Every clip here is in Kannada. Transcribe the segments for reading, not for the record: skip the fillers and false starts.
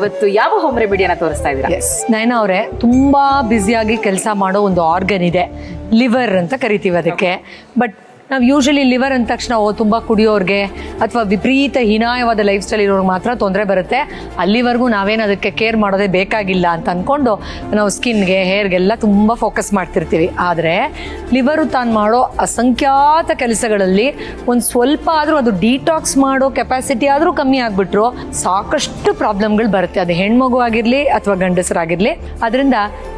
ಇವತ್ತು ಯಾವ ಹೋಮ್ ರೆಮಿಡಿಯನ್ನ ತೋರಿಸ್ತಾ ಇದ್ದೀರಾ? ನಯನ ಅವರೇ, ತುಂಬಾ ಬ್ಯುಸಿಯಾಗಿ ಕೆಲಸ ಮಾಡೋ ಒಂದು ಆರ್ಗನ್ ಇದೆ, ಲಿವರ್ ಅಂತ ಕರಿತೀವಿ ಅದಕ್ಕೆ. ಬಟ್ ನಾವು ಯೂಶಲಿ ಲಿವರ್ ಅಂದ ತಕ್ಷಣ ತುಂಬ ಕುಡಿಯೋರ್ಗೆ ಅಥವಾ ವಿಪರೀತ ಹೀನಾಯವಾದ ಲೈಫ್ ಸ್ಟೈಲ್ ಇರೋರ್ಗೆ ಮಾತ್ರ ತೊಂದರೆ ಬರುತ್ತೆ. ಅಲ್ಲಿವರೆಗೂ ನಾವೇನು ಅದಕ್ಕೆ ಕೇರ್ ಮಾಡೋದೇ ಬೇಕಾಗಿಲ್ಲ ಅಂತ ಅಂದ್ಕೊಂಡು ನಾವು ಸ್ಕಿನ್ಗೆ, ಹೇರ್ಗೆಲ್ಲ ತುಂಬ ಫೋಕಸ್ ಮಾಡ್ತಿರ್ತೀವಿ. ಆದರೆ ಲಿವರು ತಾನು ಮಾಡೋ ಅಸಂಖ್ಯಾತ ಕೆಲಸಗಳಲ್ಲಿ ಒಂದು ಸ್ವಲ್ಪ ಆದರೂ ಅದು ಡಿಟಾಕ್ಸ್ ಮಾಡೋ ಕೆಪಾಸಿಟಿ ಆದರೂ ಕಮ್ಮಿ ಆಗಿಬಿಟ್ರು ಸಾಕಷ್ಟು ಪ್ರಾಬ್ಲಮ್ಗಳು ಬರುತ್ತೆ. ಅದು ಹೆಣ್ಮಗು ಆಗಿರಲಿ ಅಥವಾ ಗಂಡಸರಾಗಿರಲಿ. ಅದರಿಂದ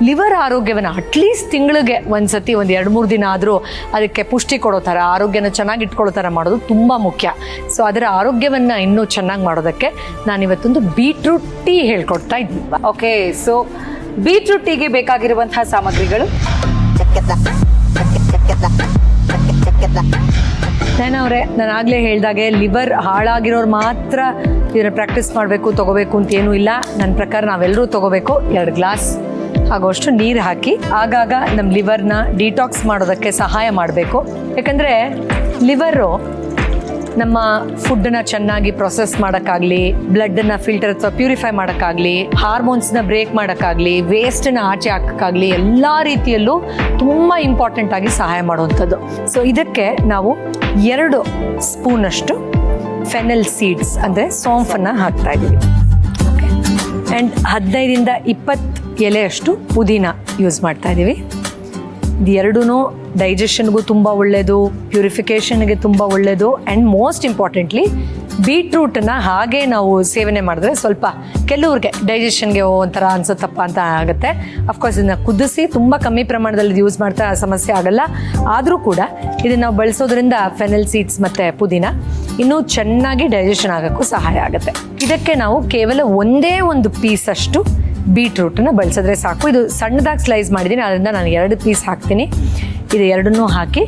ಲಿವರ್ ಆರೋಗ್ಯವನ್ನು ಅಟ್ಲೀಸ್ಟ್ ತಿಂಗಳಿಗೆ ಒಂದ್ಸತಿ ಒಂದು 2-3 ದಿನ ಆದರೂ ಅದಕ್ಕೆ ಪುಷ್ಟಿ ಕೊಡೋ ಥರ, ಆರೋಗ್ಯನ ಚೆನ್ನಾಗಿ ಇಟ್ಕೊಳ್ಳೋ ಥರ ಮಾಡೋದು ತುಂಬ ಮುಖ್ಯ. ಸೊ ಅದರ ಆರೋಗ್ಯವನ್ನು ಇನ್ನೂ ಚೆನ್ನಾಗಿ ಮಾಡೋದಕ್ಕೆ ನಾನಿವತ್ತೊಂದು ಬೀಟ್ರೂಟ್ ಟೀ ಹೇಳ್ಕೊಡ್ತಾ ಇದ್ದೀನಿ. ಓಕೆ, ಸೊ ಬೀಟ್ರೂಟ್ ಟೀಗೆ ಬೇಕಾಗಿರುವಂತಹ ಸಾಮಗ್ರಿಗಳು. ಅವರೇ, ನಾನು ಆಗಲೇ ಹೇಳ್ದಾಗೆ ಲಿವರ್ ಹಾಳಾಗಿರೋರು ಮಾತ್ರ ಇದನ್ನು ಪ್ರಾಕ್ಟೀಸ್ ಮಾಡಬೇಕು, ತಗೋಬೇಕು ಅಂತ ಏನೂ ಇಲ್ಲ. ನನ್ನ ಪ್ರಕಾರ ನಾವೆಲ್ಲರೂ ತಗೋಬೇಕು. 2 ಗ್ಲಾಸ್ ಆಗೋಷ್ಟು ನೀರು ಹಾಕಿ ಆಗಾಗ ನಮ್ಮ ಲಿವರ್ನ ಡಿಟಾಕ್ಸ್ ಮಾಡೋದಕ್ಕೆ ಸಹಾಯ ಮಾಡಬೇಕು. ಯಾಕಂದರೆ ಲಿವರು ನಮ್ಮ ಫುಡ್ಡನ್ನ ಚೆನ್ನಾಗಿ ಪ್ರೊಸೆಸ್ ಮಾಡೋಕ್ಕಾಗಲಿ, ಬ್ಲಡ್ಡನ್ನು ಫಿಲ್ಟರ್ ಅಥವಾ ಪ್ಯೂರಿಫೈ ಮಾಡೋಕ್ಕಾಗಲಿ, ಹಾರ್ಮೋನ್ಸ್ನ ಬ್ರೇಕ್ ಮಾಡೋಕ್ಕಾಗಲಿ, ವೇಸ್ಟನ್ನು ಆಚೆ ಹಾಕೋಕ್ಕಾಗಲಿ ಎಲ್ಲ ರೀತಿಯಲ್ಲೂ ತುಂಬ ಇಂಪಾರ್ಟೆಂಟ್ ಆಗಿ ಸಹಾಯ ಮಾಡುವಂಥದ್ದು. ಸೊ ಇದಕ್ಕೆ ನಾವು 2 ಸ್ಪೂನಷ್ಟು ಫೆನಲ್ ಸೀಡ್ಸ್ ಅಂದರೆ ಸೋಂಫನ್ನು ಹಾಕ್ತಾ ಇದ್ದೀವಿ. ಆ್ಯಂಡ್ 15-20 ಎಲೆಯಷ್ಟು ಪುದೀನ ಯೂಸ್ ಮಾಡ್ತಾ ಇದ್ದೀವಿ. ಇದು ಎರಡೂ ಡೈಜೆಷನ್ಗೂ ತುಂಬ ಒಳ್ಳೆಯದು, ಪ್ಯೂರಿಫಿಕೇಷನ್ಗೆ ತುಂಬ ಒಳ್ಳೆಯದು. ಆ್ಯಂಡ್ ಮೋಸ್ಟ್ ಇಂಪಾರ್ಟೆಂಟ್ಲಿ ಬೀಟ್ರೂಟನ್ನು ಹಾಗೆ ನಾವು ಸೇವನೆ ಮಾಡಿದ್ರೆ ಸ್ವಲ್ಪ ಕೆಲವ್ರಿಗೆ ಡೈಜೆಷನ್ಗೆ ಒಂಥರ ಅನ್ಸುತ್ತಪ್ಪ ಅಂತ ಆಗುತ್ತೆ. ಅಫ್ಕೋರ್ಸ್ ಇದನ್ನು ಕುದಿಸಿ ತುಂಬ ಕಮ್ಮಿ ಪ್ರಮಾಣದಲ್ಲಿ ಯೂಸ್ ಮಾಡ್ತಾ ಸಮಸ್ಯೆ ಆಗಲ್ಲ. ಆದರೂ ಕೂಡ ಇದನ್ನು ನಾವು ಬಳಸೋದ್ರಿಂದ ಫೆನಲ್ ಸೀಡ್ಸ್ ಮತ್ತು ಪುದೀನ ಇನ್ನೂ ಚೆನ್ನಾಗಿ ಡೈಜೆಷನ್ ಆಗೋಕ್ಕೂ ಸಹಾಯ ಆಗುತ್ತೆ. ಇದಕ್ಕೆ ನಾವು ಕೇವಲ ಒಂದೇ ಒಂದು ಪೀಸಷ್ಟು ಬೀಟ್ರೂಟನ್ನು ಬಳಸಿದ್ರೆ ಸಾಕು. ಇದು ಸಣ್ಣದಾಗಿ ಸ್ಲೈಸ್ ಮಾಡಿದ್ದೀನಿ, ಅದರಿಂದ ನಾನು 2 ಪೀಸ್ ಹಾಕ್ತೀನಿ. ಇದು ಎರಡನ್ನೂ ಹಾಕಿ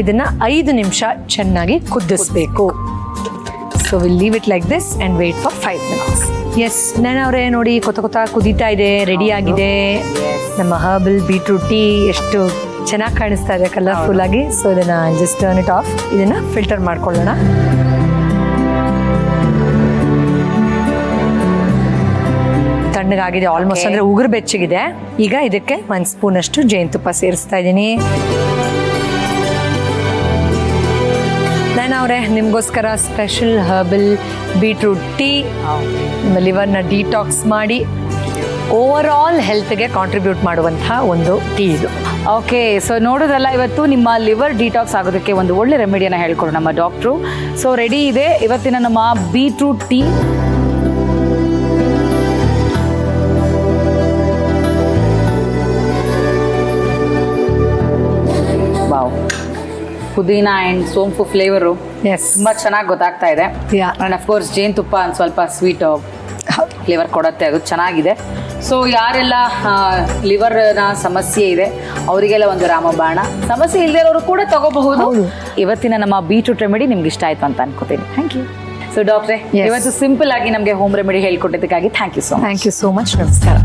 ಇದನ್ನು 5 ನಿಮಿಷ ಚೆನ್ನಾಗಿ ಕುದಿಸ್ಬೇಕು. So will leave it like this and wait for 5 minutes. Yes, ಅವರೇ ನೋಡಿ, ಕೊತ್ತ ಕುದೀತಾ ಇದೆ, ರೆಡಿ ಆಗಿದೆ ನಮ್ಮ ಹರ್ಬಲ್ ಬೀಟ್ರೂಟ್ ಟೀ. ಎಷ್ಟು ಚೆನ್ನಾಗಿ ಕಾಣಿಸ್ತಾ ಇದೆ ಕಲರ್ಫುಲ್ ಆಗಿ. ಸೊ ಇದನ್ನು ಜಸ್ಟ್ ಟರ್ನ್ ಇಟ್ ಆಫ್. ಇದನ್ನು ಫಿಲ್ಟರ್ ಮಾಡ್ಕೊಳ್ಳೋಣ. ತಣ್ಣಗಾಗಿದೆ ಆಲ್ಮೋಸ್ಟ್, ಅಂದರೆ ಉಗುರು ಬೆಚ್ಚಗಿದೆ. ಈಗ ಇದಕ್ಕೆ 1 ಸ್ಪೂನಷ್ಟು ಜೇನುತುಪ್ಪ ಸೇರಿಸ್ತಾ ಇದ್ದೀನಿ. ಅವರೇ, ನಿಮಗೋಸ್ಕರ ಸ್ಪೆಷಲ್ ಹರ್ಬಲ್ ಬೀಟ್ರೂಟ್ ಟೀ, ನಿಮ್ಮ ಲಿವರ್ನ ಡಿಟಾಕ್ಸ್ ಮಾಡಿ ಓವರ್ ಆಲ್ ಹೆಲ್ತ್ಗೆ ಕಾಂಟ್ರಿಬ್ಯೂಟ್ ಮಾಡುವಂತಹ ಒಂದು ಟೀ ಇದು. ಓಕೆ, ಸೊ ನೋಡೋದಲ್ಲ, ಇವತ್ತು ನಿಮ್ಮ ಲಿವರ್ ಡಿಟಾಕ್ಸ್ ಆಗೋದಕ್ಕೆ ಒಂದು ಒಳ್ಳೆ ರೆಮಿಡಿಯನ್ನು ಹೇಳ್ಕೊಡು ನಮ್ಮ ಡಾಕ್ಟ್ರು. ಸೊ ರೆಡಿ ಇದೆ ಇವತ್ತಿನ ನಮ್ಮ beetroot tea. Wow, pudina and ಸೋಂಪು ಫ್ಲೇವರು ತುಂಬ ಚೆನ್ನಾಗಿ ಗೊತ್ತಾಗ್ತಾ ಇದೆ. ಆ್ಯಂಡ್ ಅಫ್ಕೋರ್ಸ್ ಜೇನುತುಪ್ಪ ಒಂದು ಸ್ವಲ್ಪ ಸ್ವೀಟ್ ಫ್ಲೇವರ್ ಕೊಡುತ್ತೆ, ಅದು ಚೆನ್ನಾಗಿದೆ. ಸೊ ಯಾರೆಲ್ಲ ಲಿವರ್ನ ಸಮಸ್ಯೆ ಇದೆ ಅವರಿಗೆಲ್ಲ ಒಂದು ರಾಮಬಾಣ, ಸಮಸ್ಯೆ ಇಲ್ಲದಿರೋರು ಕೂಡ ತಗೋಬಹುದು. ಇವತ್ತಿನ ನಮ್ಮ ಬೀಟ್ರೂಟ್ ರೆಮಿಡಿ ನಿಮ್ಗೆ ಇಷ್ಟ ಆಯ್ತು ಅಂತ ಅನ್ಕೋತೀನಿ. Thank you. ಸೊ ಡಾಕ್ಟ್ರೆ, ಇವತ್ತು ಸಿಂಪಲ್ ಆಗಿ ನಮಗೆ ಹೋಮ್ ರೆಮಿಡಿ ಹೇಳ್ಕೊಟ್ಟಿದ್ದಕ್ಕಾಗಿ ಥ್ಯಾಂಕ್ ಯು ಸೋ ಮಚ್. ನಮಸ್ಕಾರ.